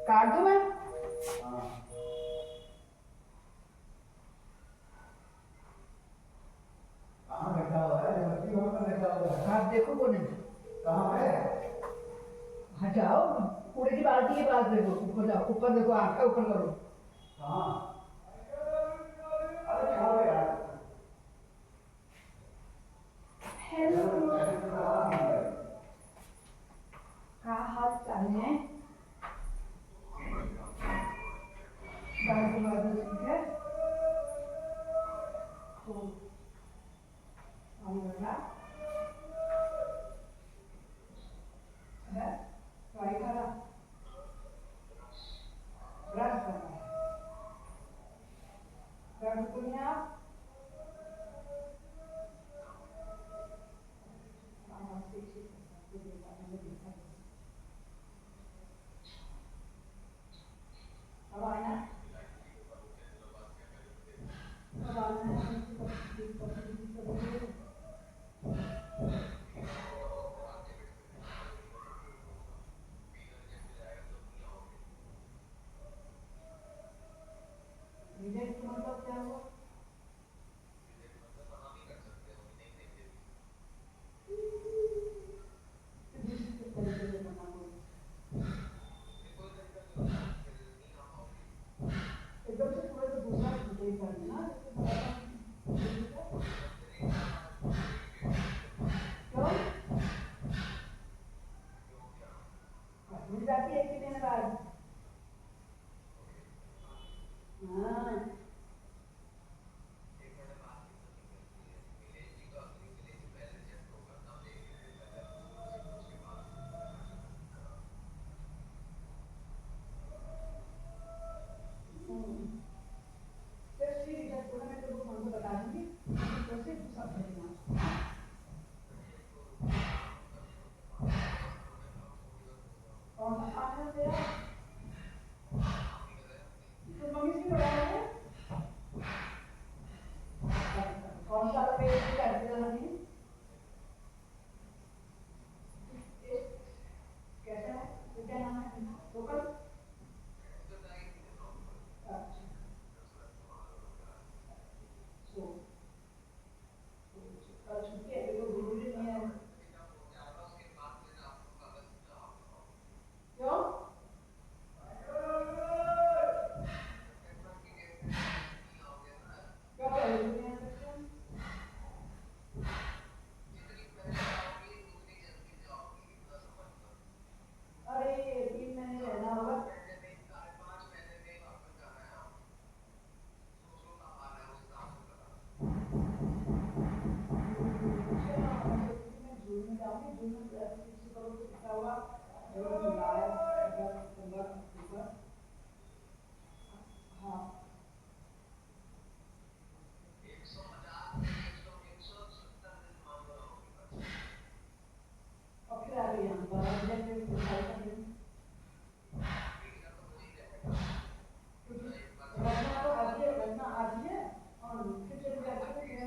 काट दूं मैं? हाँ, कहाँ गड्ढा हो रहा है? मट्टी वहाँ पर गड्ढा हो रहा है। आप देखो वो नहीं। कहाँ पे? हाँ जाओ, कूड़े की बाल्टी के पास देखो, ऊपर जाओ, ऊपर देखो, आंखें ऊपर करो। कहाँ? अरे छोड़ो यार। हेलो, क्या हाल चाल है? बाकी बात ठीक है? तो हम बेटा है, ट्राई करा, ब्रश करना है, ब्रश करना है आप। हाँ, ठीक है, देखा मैंने, देखा अब आना, अब आना है, रिजेक्ट मतलब क्या हुआ? एकदम से थोड़ा सा दूसरा रिजेक्ट कर देना, क्यों? मिल जाती है एक दिन बाद। हाँ, जैसे ही रिजेक्ट होगा मैं तेरे को फोन पे बता दूंगी, वैसे दूसरा कर देना। कौन सा खाना है तेरा? तो मम्मी से बड़ा है? कौन सा पे कर दिया नहीं? कैसा है? तो क्या नाम है? लोकल? अच्छा, सो कल छुट्टी है, देखो जरूरी नहीं है। क्यों? क्या जरूरी नहीं है? अरे 3 महीने रहना होगा। जून में जाऊंगी, जून में किसी करोड़ को लिखा हुआ, जून जुलाई अगस्त सितंबर अक्टूबर। हाँ, और फिर आ गई यहाँ पर रखना, तो आधी है, रखना आधी है, और फिर चली जाती है।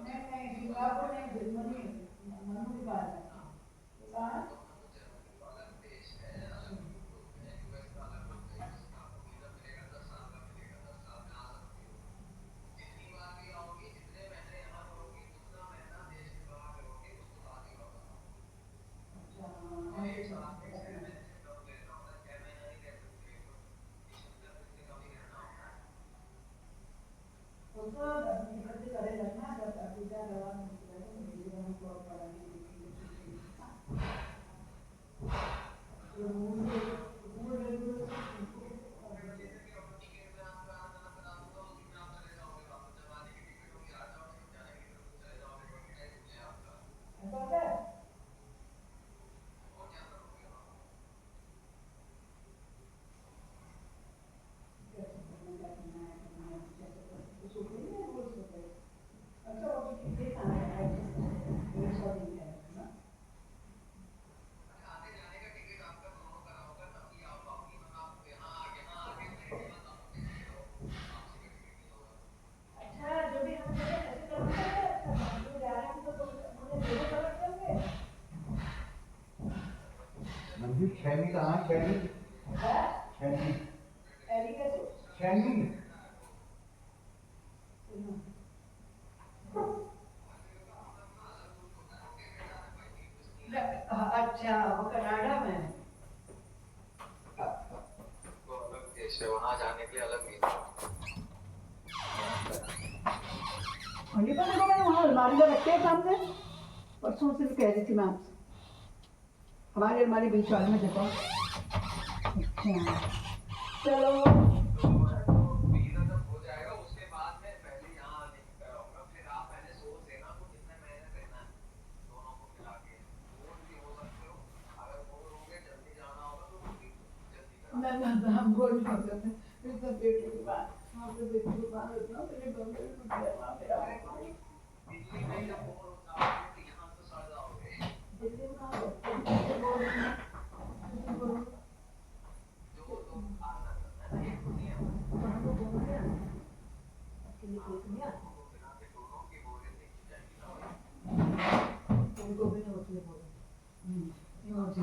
नहीं नहीं, सिंगापुर नहीं, जर्मनी, मनु की बात है। कहाँ है? छैनी कहाँ है? छैनी है छैनी एरी कैसे छैनी अच्छा वो कनाडा में है। वो अलग देश है, वहां जाने के लिए अलग वीजा। और ये पता मैंने वहाँ अलमारी में रखे हैं सामने, परसों से भी कह रही थी मैं आपसे, हमारी अलमारी बीच वाले में देखो। अच्छा चलो वीजा जब हो जाएगा उसके बाद में पहले यहाँ आने की कराऊंगा, फिर आप पहले सोच लेना आपको कितने महीने रहना है, दोनों को मिला के बोर भी हो सकते हो। अगर बोर हो गए जल्दी जाना होगा तो वो भी जल्दी करा। ना हम बोल नहीं सकते, फिर तो बेटी की बात, वहाँ पे बेटी की बात होती है, तेरे बंदे में कुछ है वहाँ पे अरे भाई दिल्ली में जब बोर हो जाओगे तो यहाँ तो सड़ जाओगे। दिल्ली में कहाँ जाते हैं? जो तो आ सकता है ना, ये तो नहीं है वहाँ तो बोल रहे हैं अकेले देख लिया, तो बिना के दोनों की बोरियत देखी जाएगी ना भाई। उनको भी नहीं होती बोल ये होती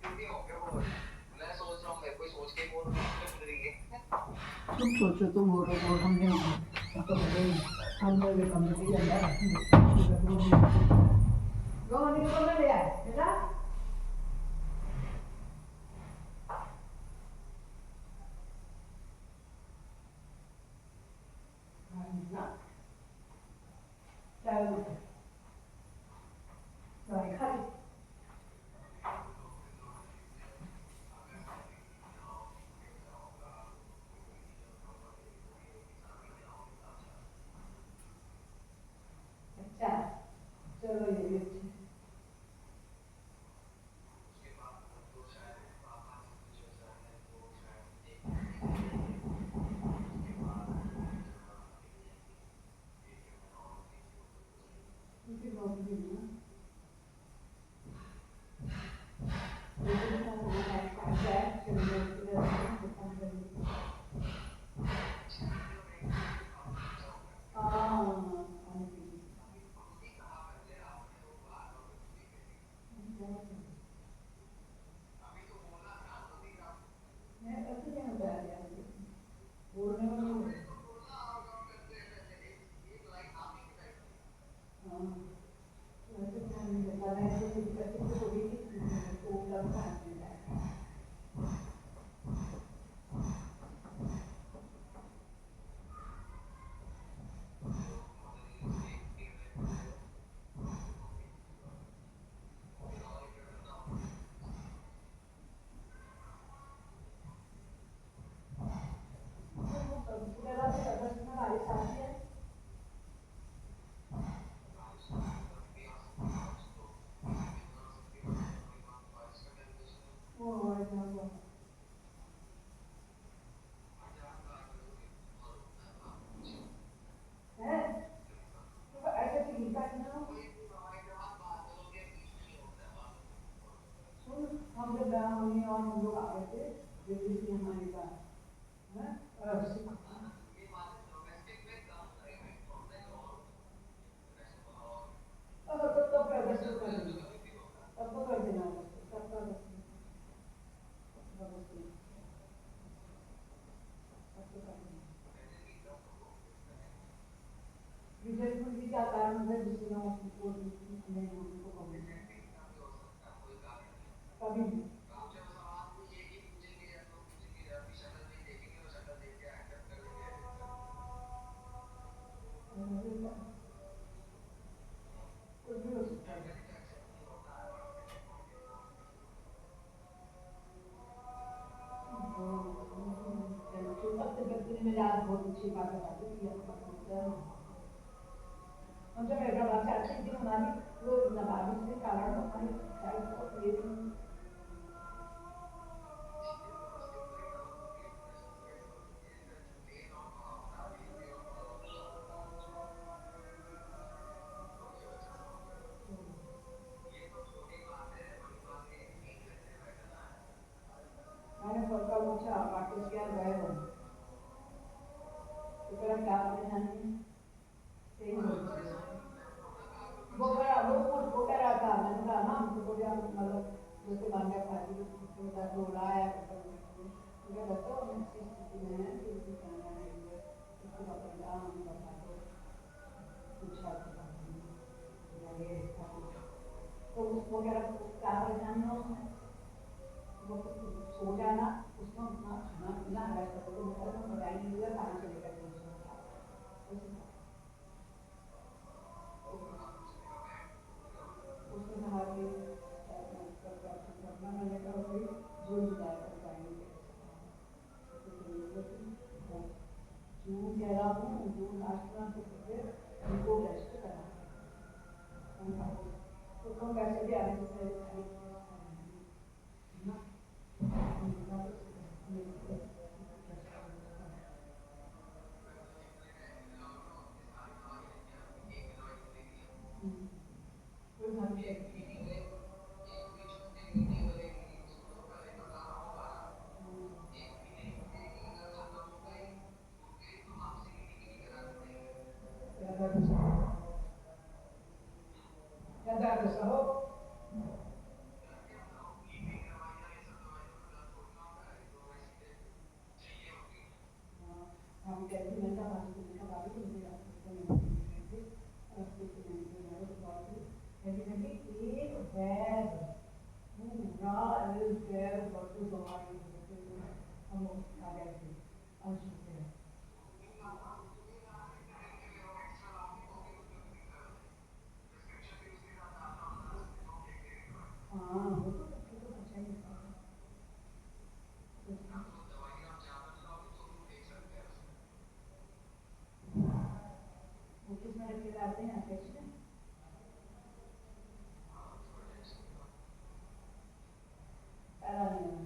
क्यों नहीं हो गया बोर? मैं सोच रहा हूँ मेरे को सोच के बोर हो रही है। तुम सोचो तुम हो रहे हो, हम नहीं हो तो हम लोग भी कम नहीं करना रोहनी को ले आए बेटा। चलो दवाई खा ली। अच्छा चलो ये भी अच्छी उनकी नौकरी है ना। हम जब गाँव में और हम लोग आ गए थे दिल्ली से हमारे पास है और अब तो पहले से कर देना, अब तो कर देना तब कर विजयपुर की क्या कारण है जिसने हमको नहीं हमको कभी भी कुछ भी हो सकता है। में याद बहुत अच्छी बात बताती थी हम जब हैदराबाद से आते थे हमारी वो नवाबी के कारण हमारी शायद बहुत ये मैंने फरका पूछा वापस क्या गए हो तो कह क्या आपने जानी सही बोल वो कुछ हो क्या रहा था, मैंने कहा ना हमको तो क्या मतलब जैसे मान्या खाती थोड़ा रो रहा है मुझे लगता है हम इसी स्थिति में है कि उसकी कहना है ये उसको बता हम बता दो पूछा लगे तो उसको वगैरह क्या परेशानी है उसमें वो सो जाना उसमें उतना खाना पीना है तो मतलब बताई नहीं हुआ खाना से लेकर उसमें हमारे मैंने कहा भाई जो जाए कर पाएंगे जून कह रहा हूँ जून लास्ट में तो फिर उनको रेस्ट करा तो कम वैसे भी आने से कोई भविष्य क्या दर्द सहो हम कहते हैं ना बात करने का बात ही नहीं आती रास्ते से नहीं गया तो बात लेकिन एक बैग पूरा एक बैग बच्चों दवाई हम आ गए थे अंशु से हाँ वो तो अच्छा ही था वो किसमें रख के लाते हैं कैसे पैरा नहीं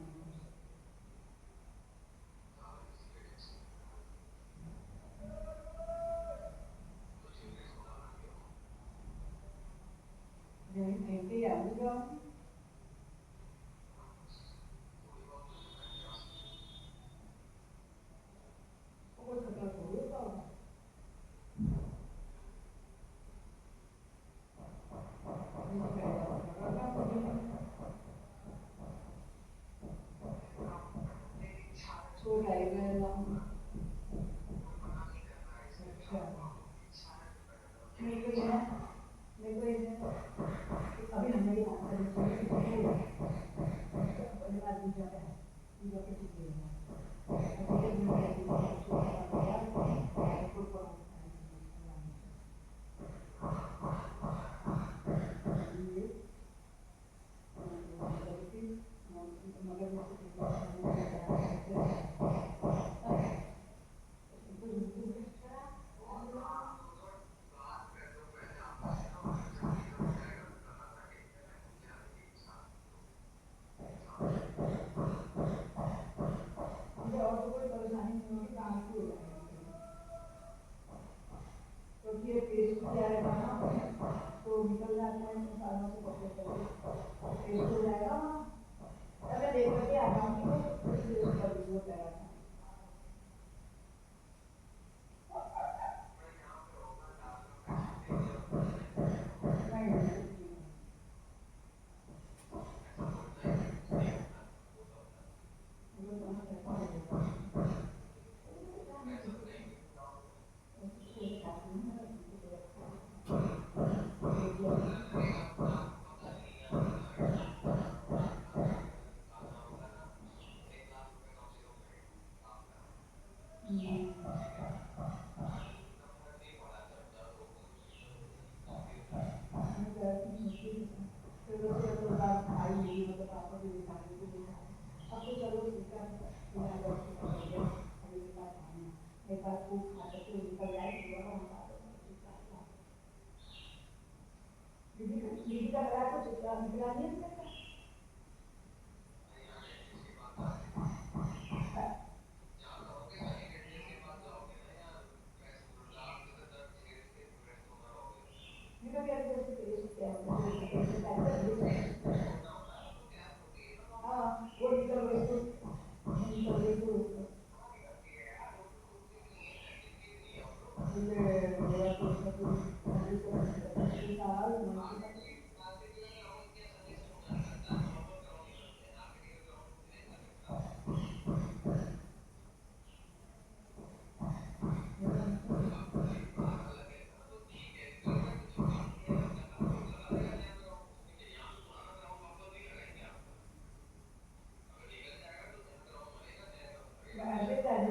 भेंटे आलू जाओ वो खतरा थोड़ी होता होगा छोटा ही रहना अच्छा मेरे को ये अभी हमारी बात नहीं जाता है जो कि ठीक मुझे और तो कोई परेशानी नहीं होगी कहाँ की हो जाएगी क्योंकि ये पेस्ट हो जाएगा ना तो निकल जाता है इंसानों से कपड़े करके पेस्ट हो जाएगा तब मैं देख करके आ जाऊँगी तो इसलिए उसका वीडियो कह रहा था दीदी का लगा कुछ निकला नहीं है हाँ वो निकल गई तो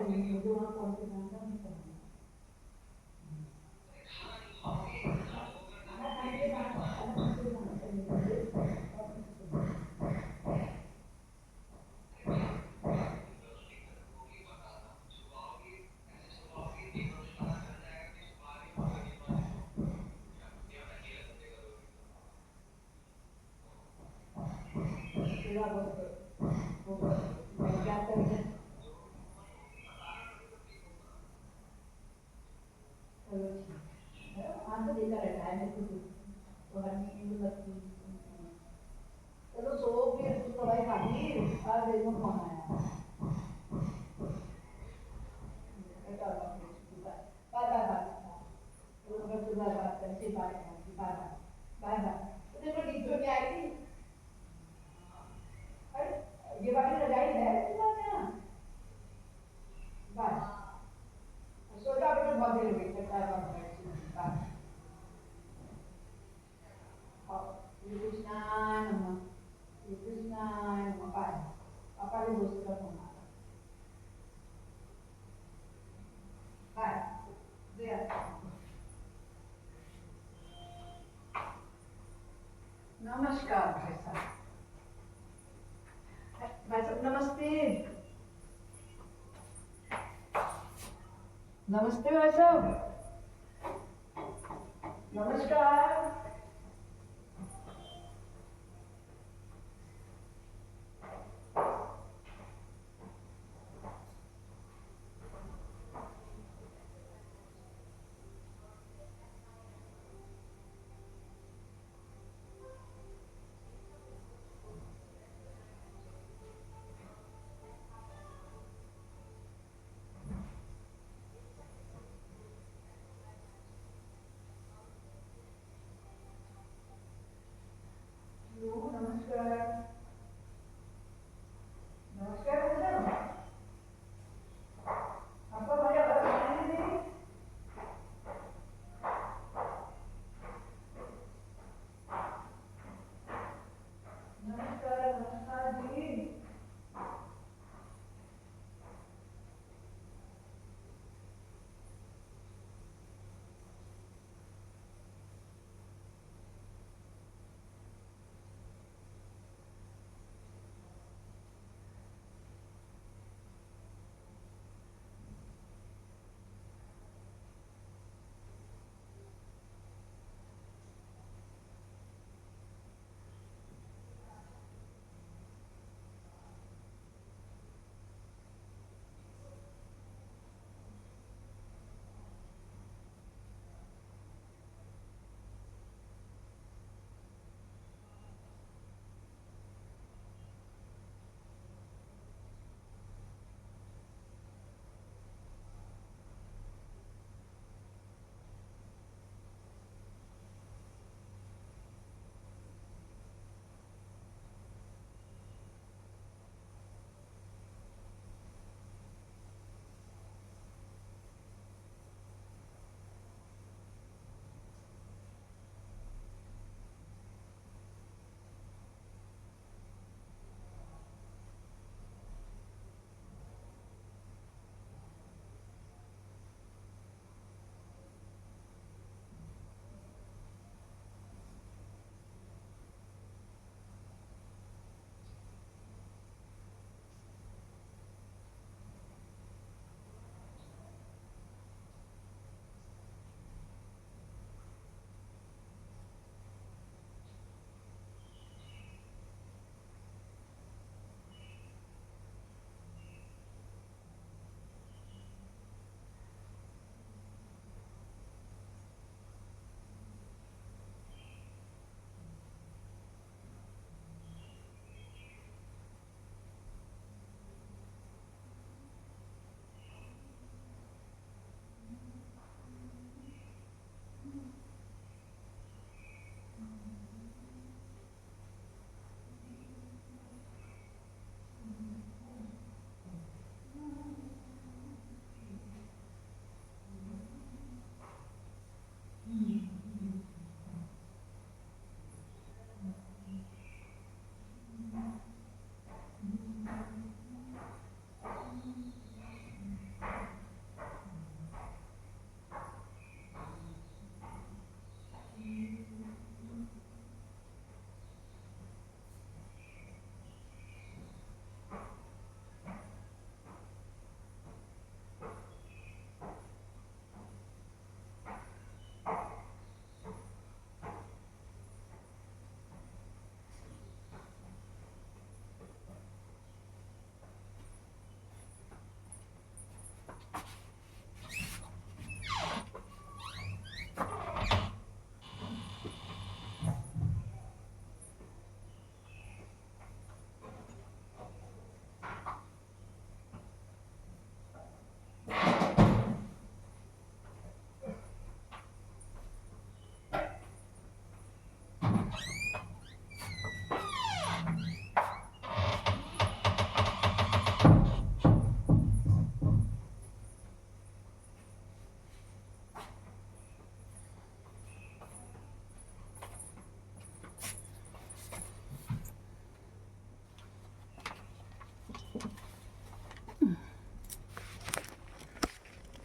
मुझे वहाँ कौन से जानता नहीं पड़ा। खाना खाने के बाद खाना खाने के बाद थोड़ा बहुत मैं क्या करूँ। चलो ठीक है, हाँ तो देता रहता है मेरे को तो हर नींद लगती है। चलो सो फिर तू दवाई खा ली और देखो कौन आया। बेटा बाय बाय बाय बाय चलो मैं सुबह बात करती बाय बाय बाय बाय। तो देखो टीचर क्या आई थी। अरे ये वाली रजाई है तुम्हारे यहाँ। बाय सो जाओ बेटा, बहुत देर हो गई करता है बाय। श्री कृष्णा नमः, श्री कृष्णा नमः। बाय। पापा के दोस्त का फोन आ रहा है। बाय। नमस्कार भाई साहब। भाई साहब नमस्ते। नमस्ते भाई साहब। नमस्कार।